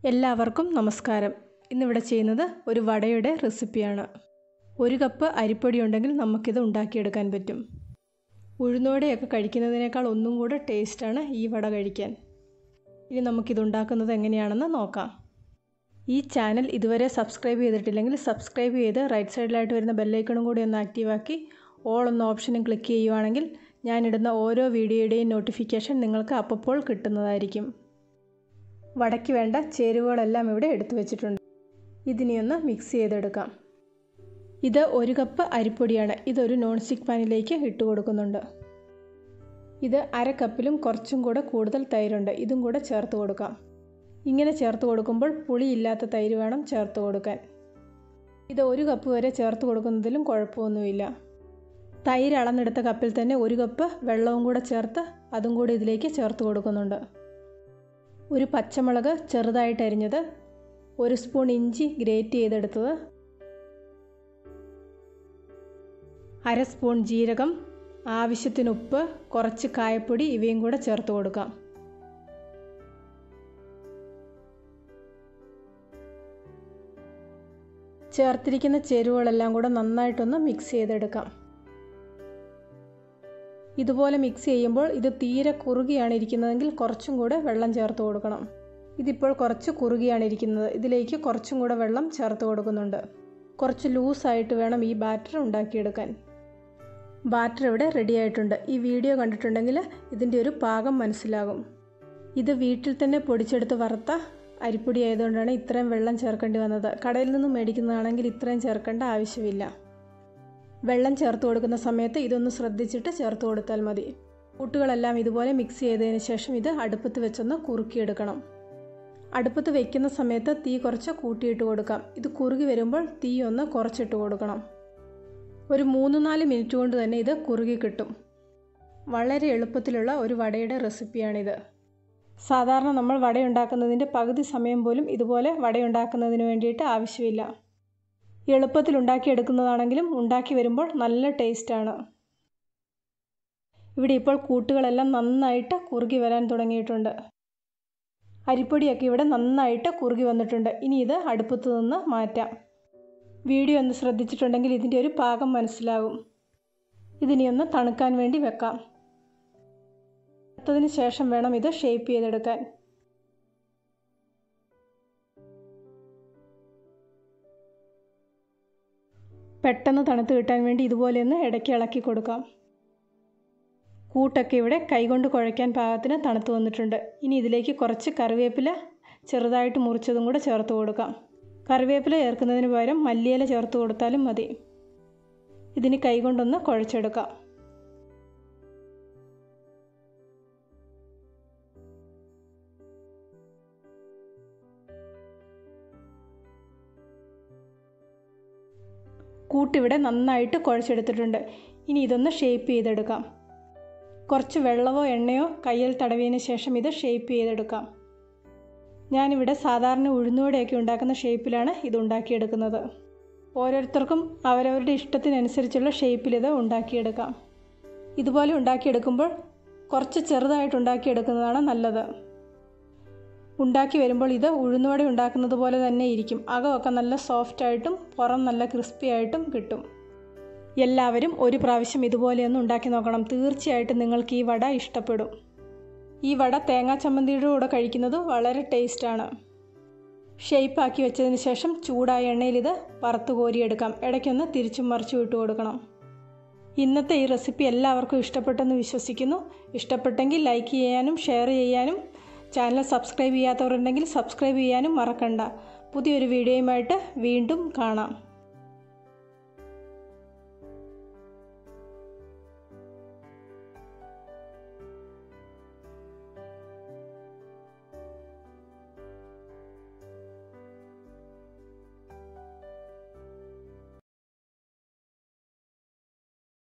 എല്ലാവർക്കും നമസ്കാരം. ഇന്നിവിടെ ചെയ്യുന്നത് ഒരു വടയുടെ റെസിപ്പിയാണ്. 1 കപ്പ് അരിപ്പൊടി ഉണ്ടെങ്കിൽ നമുക്കിത് ഉണ്ടാക്കിയെടുക്കാൻ പറ്റും. ഉഴുന്നോടെയൊക്കെ കഴിക്കുന്നതിനേക്കാൾ ഒന്നും കൂടെ ടേസ്റ്റാണ് ഈ വട കഴിക്കാൻ. ഇനി നമുക്കിത് ഉണ്ടാക്കുന്നത് എങ്ങനെയാണെന്ന് നോക്കാം. ഈ ചാനൽ ഇതുവരെ സബ്സ്ക്രൈബ് ചെയ്തിട്ടില്ലെങ്കിൽ സബ്സ്ക്രൈബ് ചെയ്ത് റൈറ്റ് സൈഡിലായിട്ട് വരുന്ന ബെല്ലൈക്കണും കൂടി ഒന്ന് ആക്റ്റീവാക്കി ഓൾ എന്ന ഓപ്ഷനും ക്ലിക്ക് ചെയ്യുവാണെങ്കിൽ ഞാനിടുന്ന ഓരോ വീഡിയോയുടെയും നോട്ടിഫിക്കേഷൻ നിങ്ങൾക്ക് അപ്പോൾ കിട്ടുന്നതായിരിക്കും. വടയ്ക്ക് വേണ്ട ചേരുവകളെല്ലാം ഇവിടെ എടുത്തു വെച്ചിട്ടുണ്ട്. ഇതിനെയൊന്ന് മിക്സ് ചെയ്തെടുക്കാം. ഇത് 1 കപ്പ് അരിപ്പൊടിയാണ്. ഇതൊരു നോൺ സ്റ്റിക്ക് പാനിലേക്ക് ഇട്ട് കൊടുക്കുന്നുണ്ട്. ഇത് 1/2 കപ്പിലും കുറച്ചും കൂടെ കൂടുതൽ തൈരുണ്ട്. ഇതും കൂടെ ചേർത്ത് കൊടുക്കാം. ഇങ്ങനെ ചേർത്ത് കൊടുക്കുമ്പോൾ പുളിയില്ലാത്ത തൈര് വേണം ചേർത്ത് കൊടുക്കാൻ. ഇത് 1 കപ്പ് വരെ ചേർത്ത് കൊടുക്കുന്നതിലും കുഴപ്പമൊന്നുമില്ല. തൈര് അളന്നെടുത്ത കപ്പിൽ തന്നെ 1 കപ്പ് വെള്ളവും കൂടെ ചേർത്ത് അതും കൂടി ഇതിലേക്ക് ചേർത്ത് കൊടുക്കുന്നുണ്ട്. ഒരു പച്ചമുളക് ചെറുതായിട്ട് അരിഞ്ഞത്, 1 സ്പൂൺ ഇഞ്ചി ഗ്രേറ്റ് ചെയ്തെടുത്തത്, 1/2 സ്പൂൺ ജീരകം, ആവശ്യത്തിന് ഉപ്പ്, കുറച്ച് കായപ്പൊടി ഇവയും കൂടെ ചേർത്ത് കൊടുക്കാം. ചേർത്തിരിക്കുന്ന ചേരുവകളെല്ലാം കൂടെ നന്നായിട്ടൊന്ന് മിക്സ് ചെയ്തെടുക്കാം. ഇതുപോലെ മിക്സ് ചെയ്യുമ്പോൾ ഇത് തീരെ കുറുകിയാണ് ഇരിക്കുന്നതെങ്കിൽ കുറച്ചും കൂടെ വെള്ളം ചേർത്ത് കൊടുക്കണം. ഇതിപ്പോൾ കുറച്ച് കുറുകിയാണ് ഇരിക്കുന്നത്. ഇതിലേക്ക് കുറച്ചും കൂടെ വെള്ളം ചേർത്ത് കൊടുക്കുന്നുണ്ട്. കുറച്ച് ലൂസായിട്ട് വേണം ഈ ബാറ്റർ ഉണ്ടാക്കിയെടുക്കാൻ. ബാറ്റർ ഇവിടെ റെഡി ആയിട്ടുണ്ട്. ഈ വീഡിയോ കണ്ടിട്ടുണ്ടെങ്കിൽ ഇതിൻ്റെ ഒരു പാകം മനസ്സിലാകും. ഇത് വീട്ടിൽ തന്നെ പൊടിച്ചെടുത്ത് വറുത്ത അരിപ്പൊടി ആയതുകൊണ്ടാണ് ഇത്രയും വെള്ളം ചേർക്കേണ്ടി വന്നത്. കടയിൽ നിന്നും മേടിക്കുന്നതാണെങ്കിൽ ഇത്രയും ചേർക്കേണ്ട ആവശ്യമില്ല. വെള്ളം ചേർത്ത് കൊടുക്കുന്ന സമയത്ത് ഇതൊന്ന് ശ്രദ്ധിച്ചിട്ട് ചേർത്ത് കൊടുത്താൽ മതി. കൂട്ടുകളെല്ലാം ഇതുപോലെ മിക്സ് ചെയ്തതിന് ശേഷം ഇത് അടുപ്പത്ത് വെച്ചൊന്ന് കുറുക്കിയെടുക്കണം. അടുപ്പത്ത് വെക്കുന്ന സമയത്ത് തീ കുറച്ച് കൂട്ടിയിട്ട് കൊടുക്കാം. ഇത് കുറുകി വരുമ്പോൾ തീ ഒന്ന് കുറച്ചിട്ട് കൊടുക്കണം. ഒരു 3-4 മിനിറ്റ് കൊണ്ട് തന്നെ ഇത് കുറുകി കിട്ടും. വളരെ എളുപ്പത്തിലുള്ള ഒരു വടയുടെ റെസിപ്പിയാണിത്. സാധാരണ നമ്മൾ വടയുണ്ടാക്കുന്നതിൻ്റെ പകുതി സമയം പോലും ഇതുപോലെ വടയുണ്ടാക്കുന്നതിന് വേണ്ടിയിട്ട് ആവശ്യമില്ല. എളുപ്പത്തിൽ ഉണ്ടാക്കിയെടുക്കുന്നതാണെങ്കിലും ഉണ്ടാക്കി വരുമ്പോൾ നല്ല ടേസ്റ്റാണ്. ഇവിടെ ഇപ്പോൾ കൂട്ടുകളെല്ലാം നന്നായിട്ട് കുറുകി വരാൻ തുടങ്ങിയിട്ടുണ്ട്. അരിപ്പൊടിയൊക്കെ ഇവിടെ നന്നായിട്ട് കുറുകി വന്നിട്ടുണ്ട്. ഇനി ഇത് അടുപ്പത്ത് നിന്ന് മാറ്റാം. വീഡിയോ ഒന്ന് ശ്രദ്ധിച്ചിട്ടുണ്ടെങ്കിൽ ഇതിൻ്റെ ഒരു പാകം മനസ്സിലാകും. ഇതിനെ ഒന്ന് തണുക്കാൻ വേണ്ടി വെക്കാം. തണുത്തതിന് ശേഷം വേണം ഇത് ഷേപ്പ് ചെയ്തെടുക്കാൻ. പെട്ടെന്ന് തണുത്ത് കിട്ടാൻ വേണ്ടി ഇതുപോലെ ഒന്ന് ഇടയ്ക്ക് ഇളക്കി കൊടുക്കാം. കൂട്ടൊക്കെ ഇവിടെ കൈകൊണ്ട് കുഴയ്ക്കാൻ പാകത്തിന് തണുത്ത് വന്നിട്ടുണ്ട്. ഇനി ഇതിലേക്ക് കുറച്ച് കറിവേപ്പില ചെറുതായിട്ട് മുറിച്ചതും കൂടെ ചേർത്ത് കൊടുക്കാം. കറിവേപ്പില ചേർക്കുന്നതിന് പകരം മല്ലിയില ചേർത്ത് കൊടുത്താലും മതി. ഇതിന് കൈകൊണ്ടൊന്ന് കുഴച്ചെടുക്കാം. കൂട്ടിവിടെ നന്നായിട്ട് കുഴച്ചെടുത്തിട്ടുണ്ട്. ഇനി ഇതൊന്ന് ഷേപ്പ് ചെയ്തെടുക്കാം. കുറച്ച് വെള്ളമോ എണ്ണയോ കയ്യിൽ തടവിയതിന് ശേഷം ഇത് ഷേപ്പ് ചെയ്തെടുക്കാം. ഞാനിവിടെ സാധാരണ ഉഴുന്നുവടയൊക്കെ ഉണ്ടാക്കുന്ന ഷേപ്പിലാണ് ഇത് ഉണ്ടാക്കിയെടുക്കുന്നത്. ഓരോരുത്തർക്കും അവരവരുടെ ഇഷ്ടത്തിനനുസരിച്ചുള്ള ഷേപ്പിൽ ഇത് ഉണ്ടാക്കിയെടുക്കാം. ഇതുപോലെ ഉണ്ടാക്കിയെടുക്കുമ്പോൾ കുറച്ച് ചെറുതായിട്ട് ഉണ്ടാക്കിയെടുക്കുന്നതാണ് നല്ലത്. ഉണ്ടാക്കി വരുമ്പോൾ ഇത് ഉഴുന്നുവട ഉണ്ടാക്കുന്നത് പോലെ തന്നെ ഇരിക്കും. അകമൊക്കെ നല്ല സോഫ്റ്റായിട്ടും പുറം നല്ല ക്രിസ്പി ആയിട്ടും കിട്ടും. എല്ലാവരും ഒരു പ്രാവശ്യം ഇതുപോലെയൊന്ന് ഉണ്ടാക്കി നോക്കണം. തീർച്ചയായിട്ടും നിങ്ങൾക്ക് ഈ വട ഇഷ്ടപ്പെടും. ഈ വട തേങ്ങാ ചമ്മന്തിയുടെ കൂടെ കഴിക്കുന്നത് വളരെ ടേസ്റ്റാണ്. ഷേപ്പാക്കി വെച്ചതിന് ശേഷം ചൂടായ എണ്ണയിൽ ഇത് വറുത്ത് കോരിയെടുക്കാം. ഇടയ്ക്കൊന്ന് തിരിച്ചും മറിച്ചും ഇട്ട് കൊടുക്കണം. ഇന്നത്തെ ഈ റെസിപ്പി എല്ലാവർക്കും ഇഷ്ടപ്പെട്ടെന്ന് വിശ്വസിക്കുന്നു. ഇഷ്ടപ്പെട്ടെങ്കിൽ ലൈക്ക് ചെയ്യാനും ഷെയർ ചെയ്യാനും ചാനൽ സബ്സ്ക്രൈബ് ചെയ്യാത്തവരുണ്ടെങ്കിൽ സബ്സ്ക്രൈബ് ചെയ്യാനും മറക്കണ്ട. പുതിയൊരു വീഡിയോയുമായിട്ട് വീണ്ടും കാണാം.